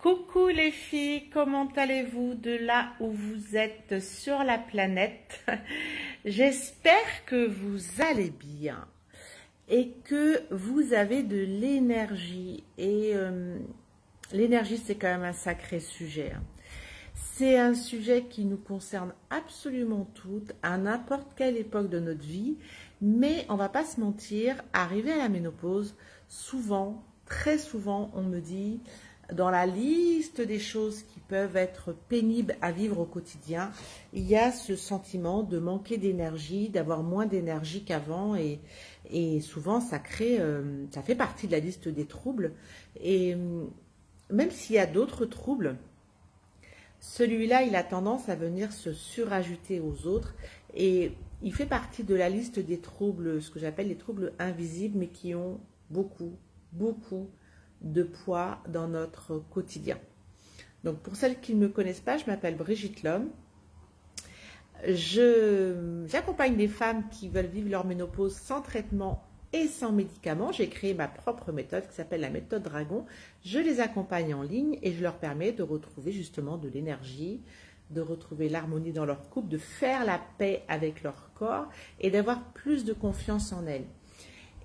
Coucou les filles, comment allez-vous de là où vous êtes sur la planète? J'espère que vous allez bien et que vous avez de l'énergie. Et l'énergie, c'est quand même un sacré sujet. C'est un sujet qui nous concerne absolument toutes, à n'importe quelle époque de notre vie. Mais on va pas se mentir, arrivé à la ménopause, souvent, très souvent, on me dit, dans la liste des choses qui peuvent être pénibles à vivre au quotidien, il y a ce sentiment de manquer d'énergie, d'avoir moins d'énergie qu'avant, et souvent ça crée, ça fait partie de la liste des troubles. Et même s'il y a d'autres troubles, celui-là, il a tendance à venir se surajouter aux autres, et il fait partie de la liste des troubles, ce que j'appelle les troubles invisibles, mais qui ont beaucoup de poids dans notre quotidien. Donc pour celles qui ne me connaissent pas, je m'appelle Brigitte Lhomme. J'accompagne des femmes qui veulent vivre leur ménopause sans traitement et sans médicaments. J'ai créé ma propre méthode qui s'appelle la méthode Dragon. Je les accompagne en ligne et je leur permets de retrouver justement de l'énergie, de retrouver l'harmonie dans leur couple, de faire la paix avec leur corps et d'avoir plus de confiance en elles.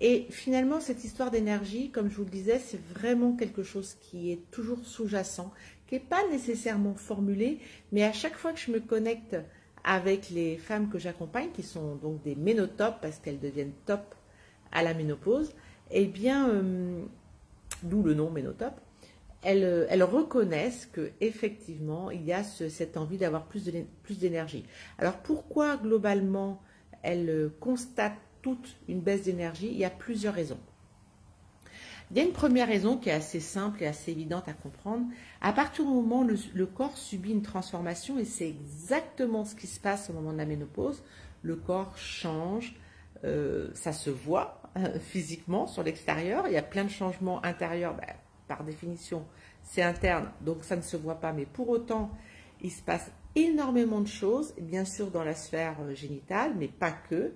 Et finalement, cette histoire d'énergie, comme je vous le disais, c'est vraiment quelque chose qui est toujours sous-jacent, qui n'est pas nécessairement formulé, mais à chaque fois que je me connecte avec les femmes que j'accompagne, qui sont donc des ménotopes, parce qu'elles deviennent top à la ménopause, eh bien, d'où le nom ménotope, elles reconnaissent qu'effectivement, il y a cette envie d'avoir plus d'énergie. Alors pourquoi globalement elles constatent une baisse d'énergie? Il y a plusieurs raisons. Il y a une première raison qui est assez simple et assez évidente à comprendre. À partir du moment où le corps subit une transformation, et c'est exactement ce qui se passe au moment de la ménopause, le corps change, ça se voit physiquement sur l'extérieur, il y a plein de changements intérieurs, par définition c'est interne, donc ça ne se voit pas, mais pour autant il se passe énormément de choses, bien sûr dans la sphère génitale, mais pas que.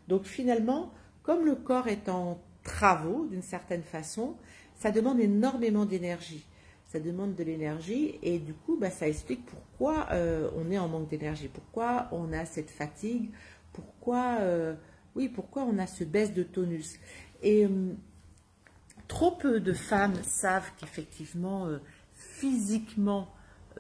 Donc finalement, comme le corps est en travaux d'une certaine façon, ça demande énormément d'énergie. Ça demande de l'énergie et du coup, ça explique pourquoi on est en manque d'énergie, pourquoi on a cette fatigue, pourquoi on a ce baisse de tonus. Et trop peu de femmes savent qu'effectivement, physiquement,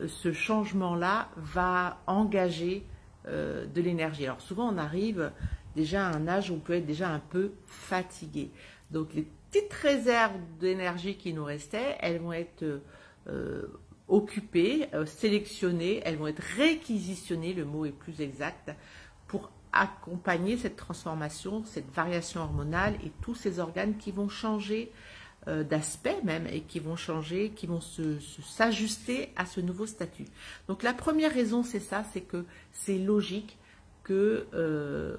ce changement-là va engager de l'énergie. Alors souvent, on arrive déjà à un âge où on peut être déjà un peu fatigué. Donc les petites réserves d'énergie qui nous restaient, elles vont être occupées, sélectionnées, elles vont être réquisitionnées, le mot est plus exact, pour accompagner cette transformation, cette variation hormonale et tous ces organes qui vont changer d'aspect même et qui vont changer, qui vont s'ajuster à ce nouveau statut. Donc la première raison, c'est ça, c'est que c'est logique que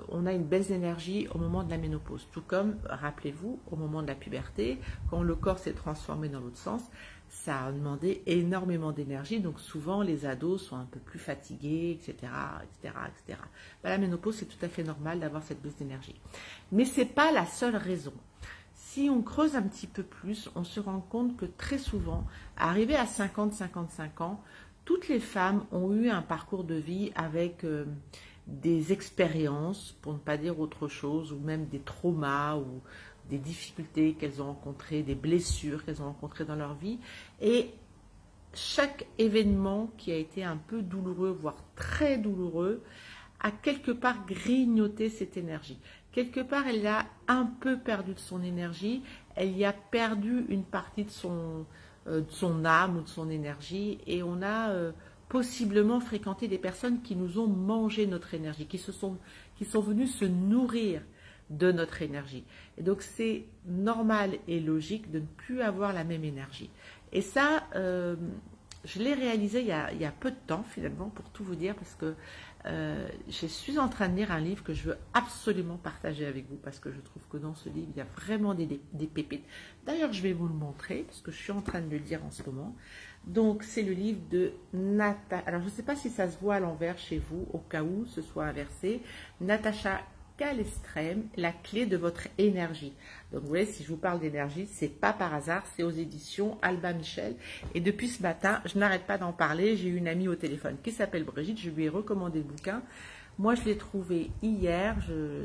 on a une baisse d'énergie au moment de la ménopause. Tout comme, rappelez-vous, au moment de la puberté, quand le corps s'est transformé dans l'autre sens, ça a demandé énormément d'énergie. Donc souvent, les ados sont un peu plus fatigués, etc. etc. La ménopause, c'est tout à fait normal d'avoir cette baisse d'énergie. Mais ce n'est pas la seule raison. Si on creuse un petit peu plus, on se rend compte que très souvent, arrivé à 50-55 ans, toutes les femmes ont eu un parcours de vie avec des expériences, pour ne pas dire autre chose, ou même des traumas ou des difficultés qu'elles ont rencontrées, des blessures qu'elles ont rencontrées dans leur vie. Et chaque événement qui a été un peu douloureux, voire très douloureux, a quelque part grignoté cette énergie. Quelque part, elle a un peu perdu de son énergie, elle y a perdu une partie de son âme ou de son énergie, et on a possiblement fréquenté des personnes qui nous ont mangé notre énergie, qui sont venues se nourrir de notre énergie. Et donc, c'est normal et logique de ne plus avoir la même énergie. Et ça, je l'ai réalisé il y a peu de temps, finalement, pour tout vous dire, parce que je suis en train de lire un livre que je veux absolument partager avec vous, parce que je trouve que dans ce livre, il y a vraiment des pépites. D'ailleurs, je vais vous le montrer, parce que je suis en train de le lire en ce moment. Donc, c'est le livre de Natasha. Alors, je ne sais pas si ça se voit à l'envers chez vous, au cas où ce soit inversé. Natasha Calestrem, la clé de votre énergie. Donc vous voyez, si je vous parle d'énergie, c'est pas par hasard, c'est aux éditions Albin Michel. Et depuis ce matin, je n'arrête pas d'en parler. J'ai une amie au téléphone qui s'appelle Brigitte, je lui ai recommandé le bouquin. Moi, je l'ai trouvé hier.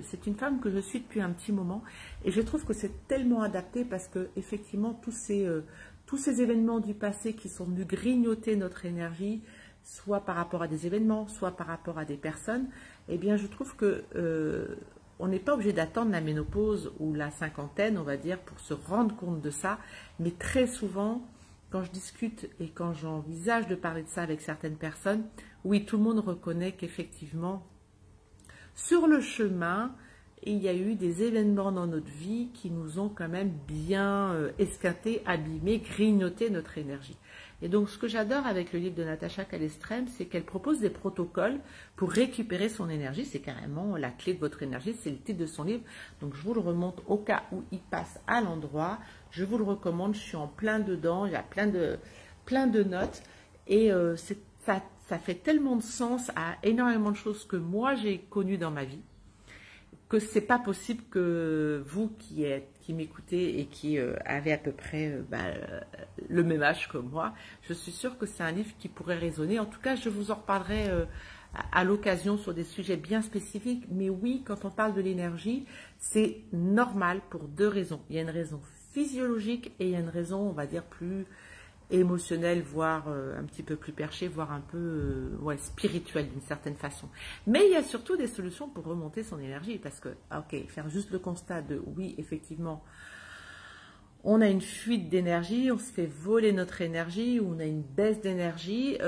C'est une femme que je suis depuis un petit moment et je trouve que c'est tellement adapté parce que effectivement tous ces événements du passé qui sont venus grignoter notre énergie, soit par rapport à des événements, soit par rapport à des personnes, eh bien, je trouve que on n'est pas obligé d'attendre la ménopause ou la cinquantaine, on va dire, pour se rendre compte de ça. Mais très souvent, quand je discute et quand j'envisage de parler de ça avec certaines personnes, oui, tout le monde reconnaît qu'effectivement, sur le chemin, il y a eu des événements dans notre vie qui nous ont quand même bien esquinté, abîmé, grignoté notre énergie. Et donc, ce que j'adore avec le livre de Natacha Calestrem, c'est qu'elle propose des protocoles pour récupérer son énergie. C'est carrément la clé de votre énergie, c'est le titre de son livre. Donc, je vous le remonte au cas où il passe à l'endroit. Je vous le recommande, je suis en plein dedans, il y a plein de notes. Et ça fait tellement de sens à énormément de choses que moi, j'ai connues dans ma vie, que c'est pas possible que vous qui m'écoutez et qui avez à peu près le même âge que moi, je suis sûre que c'est un livre qui pourrait résonner. En tout cas, je vous en reparlerai à l'occasion sur des sujets bien spécifiques. Mais oui, quand on parle de l'énergie, c'est normal pour deux raisons. Il y a une raison physiologique et il y a une raison, on va dire, plus émotionnel, voire un petit peu plus perché, voire un peu spirituel d'une certaine façon. Mais il y a surtout des solutions pour remonter son énergie, parce que, ok, faire juste le constat de, oui, effectivement, on a une fuite d'énergie, on se fait voler notre énergie, ou on a une baisse d'énergie,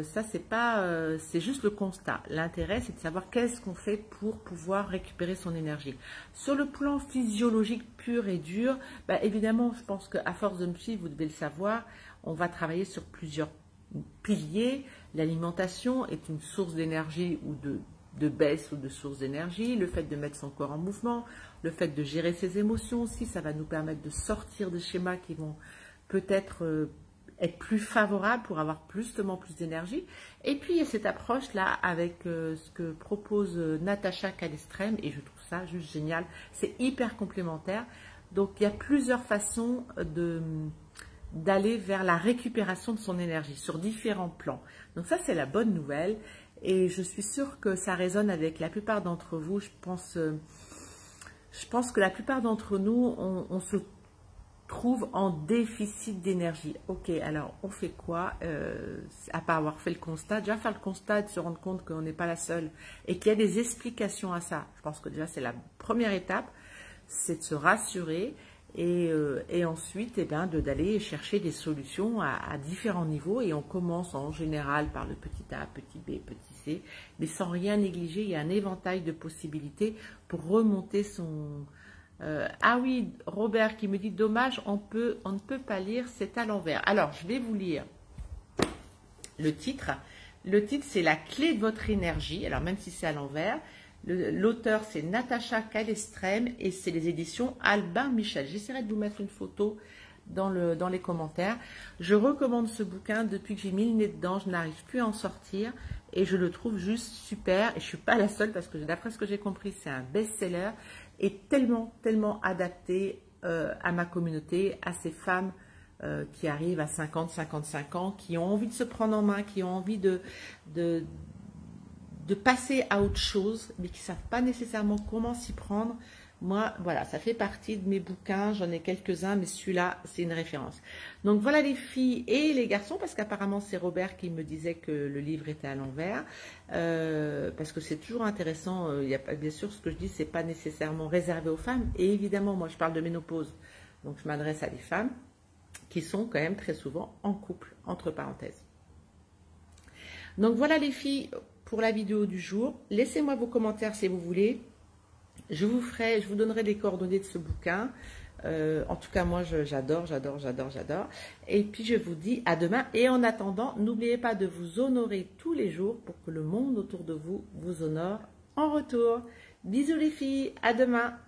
ça c'est juste le constat. L'intérêt, c'est de savoir qu'est-ce qu'on fait pour pouvoir récupérer son énergie. Sur le plan physiologique pur et dur, évidemment, je pense qu'à force de me suivre, vous devez le savoir, on va travailler sur plusieurs piliers. L'alimentation est une source d'énergie ou de baisse ou de source d'énergie. Le fait de mettre son corps en mouvement, le fait de gérer ses émotions aussi, ça va nous permettre de sortir des schémas qui vont peut-être être plus favorables pour avoir justement plus d'énergie. Et puis, il y a cette approche-là avec ce que propose Natacha Calestrem, et je trouve ça juste génial. C'est hyper complémentaire. Donc, il y a plusieurs façons d'aller vers la récupération de son énergie sur différents plans. Donc ça, c'est la bonne nouvelle et je suis sûre que ça résonne avec la plupart d'entre vous. Je pense que la plupart d'entre nous, on se trouve en déficit d'énergie. Ok, alors on fait quoi à part avoir fait le constat? Déjà faire le constat et de se rendre compte qu'on n'est pas la seule et qu'il y a des explications à ça. Je pense que déjà c'est la première étape, c'est de se rassurer. Et ensuite, d'aller chercher des solutions à différents niveaux. Et on commence en général par le petit A, petit B, petit C. Mais sans rien négliger, il y a un éventail de possibilités pour remonter son... ah oui, Robert qui me dit, dommage, on ne peut pas lire, c'est à l'envers. Alors, je vais vous lire le titre. Le titre, c'est la clé de votre énergie. Alors, même si c'est à l'envers... L'auteur, c'est Natacha Calestrem et c'est les éditions Albin Michel. J'essaierai de vous mettre une photo dans les commentaires. Je recommande ce bouquin depuis que j'ai mis le nez dedans. Je n'arrive plus à en sortir et je le trouve juste super. Et je ne suis pas la seule parce que d'après ce que j'ai compris, c'est un best-seller et tellement, tellement adapté à ma communauté, à ces femmes qui arrivent à 50, 55 ans, qui ont envie de se prendre en main, qui ont envie de passer à autre chose, mais qui ne savent pas nécessairement comment s'y prendre. Moi, voilà, ça fait partie de mes bouquins, j'en ai quelques-uns, mais celui-là, c'est une référence. Donc voilà les filles et les garçons, parce qu'apparemment c'est Robert qui me disait que le livre était à l'envers, parce que c'est toujours intéressant, bien sûr ce que je dis, c'est pas nécessairement réservé aux femmes, et évidemment, moi je parle de ménopause, donc je m'adresse à des femmes qui sont quand même très souvent en couple, entre parenthèses. Donc voilà les filles, pour la vidéo du jour. Laissez-moi vos commentaires si vous voulez. Je vous donnerai les coordonnées de ce bouquin. En tout cas, moi, j'adore. Et puis, je vous dis à demain. Et en attendant, n'oubliez pas de vous honorer tous les jours pour que le monde autour de vous vous honore en retour. Bisous les filles, à demain.